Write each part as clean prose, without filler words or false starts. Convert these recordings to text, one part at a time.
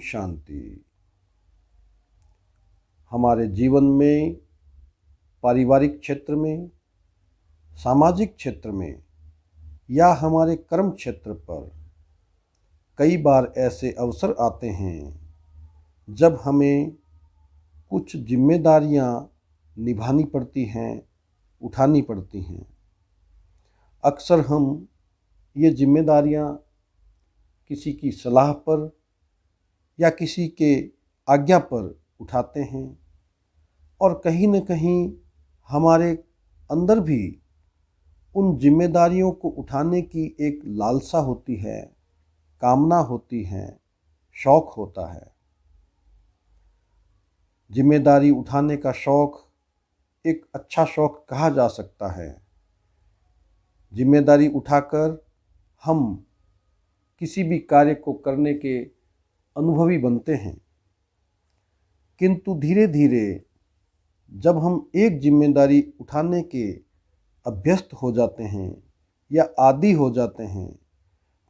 शांति। हमारे जीवन में, पारिवारिक क्षेत्र में, सामाजिक क्षेत्र में या हमारे कर्म क्षेत्र पर कई बार ऐसे अवसर आते हैं जब हमें कुछ जिम्मेदारियां निभानी पड़ती हैं, उठानी पड़ती हैं। अक्सर हम ये जिम्मेदारियां किसी की सलाह पर या किसी के आज्ञा पर उठाते हैं और कहीं न कहीं हमारे अंदर भी उन जिम्मेदारियों को उठाने की एक लालसा होती है, कामना होती है, शौक होता है। जिम्मेदारी उठाने का शौक एक अच्छा शौक कहा जा सकता है। जिम्मेदारी उठाकर हम किसी भी कार्य को करने के अनुभवी बनते हैं, किंतु धीरे धीरे जब हम एक जिम्मेदारी उठाने के अभ्यस्त हो जाते हैं या आदी हो जाते हैं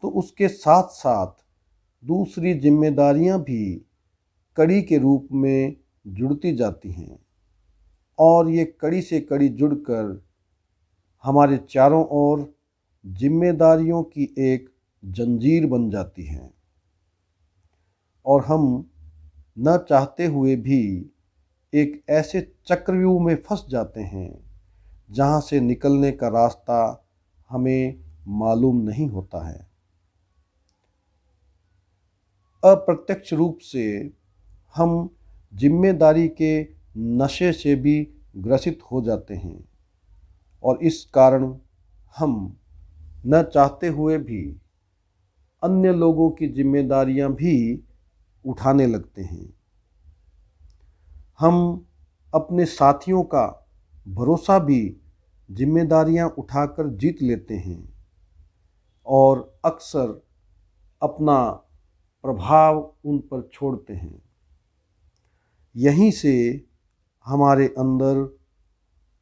तो उसके साथ साथ दूसरी जिम्मेदारियां भी कड़ी के रूप में जुड़ती जाती हैं और ये कड़ी से कड़ी जुड़कर हमारे चारों ओर जिम्मेदारियों की एक जंजीर बन जाती है और हम न चाहते हुए भी एक ऐसे चक्रव्यूह में फंस जाते हैं जहाँ से निकलने का रास्ता हमें मालूम नहीं होता है। अप्रत्यक्ष रूप से हम जिम्मेदारी के नशे से भी ग्रसित हो जाते हैं और इस कारण हम न चाहते हुए भी अन्य लोगों की जिम्मेदारियां भी उठाने लगते हैं। हम अपने साथियों का भरोसा भी जिम्मेदारियां उठाकर जीत लेते हैं और अक्सर अपना प्रभाव उन पर छोड़ते हैं। यहीं से हमारे अंदर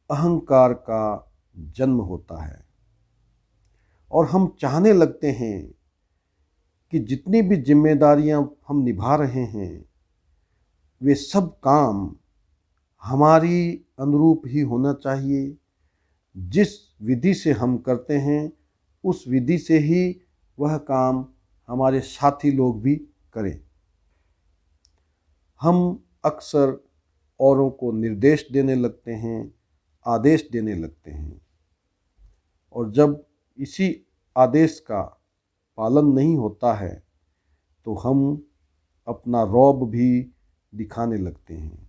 अहंकार का जन्म होता है और हम चाहने लगते हैं कि जितनी भी जिम्मेदारियां हम निभा रहे हैं वे सब काम हमारी अनुरूप ही होना चाहिए। जिस विधि से हम करते हैं उस विधि से ही वह काम हमारे साथी लोग भी करें। हम अक्सर औरों को निर्देश देने लगते हैं, आदेश देने लगते हैं और जब इसी आदेश का पालन नहीं होता है तो हम अपना रौब भी दिखाने लगते हैं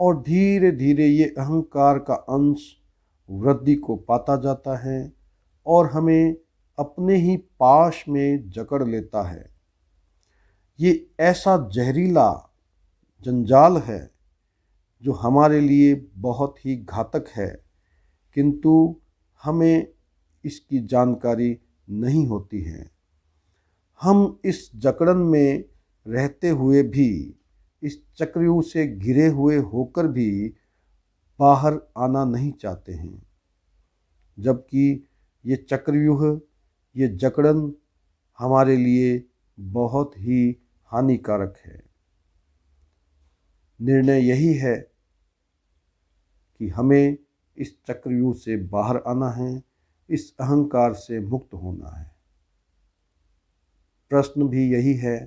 और धीरे धीरे ये अहंकार का अंश वृद्धि को पाता जाता है और हमें अपने ही पाश में जकड़ लेता है। ये ऐसा जहरीला जंजाल है जो हमारे लिए बहुत ही घातक है, किंतु हमें इसकी जानकारी नहीं होती है। हम इस जकड़न में रहते हुए भी, इस चक्रव्यूह से घिरे हुए होकर भी बाहर आना नहीं चाहते हैं, जबकि ये चक्रव्यूह, ये जकड़न हमारे लिए बहुत ही हानिकारक है। निर्णय यही है कि हमें इस चक्रव्यूह से बाहर आना है, इस अहंकार से मुक्त होना है। प्रश्न भी यही है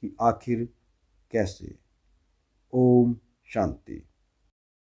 कि आखिर कैसे। ओम शांति।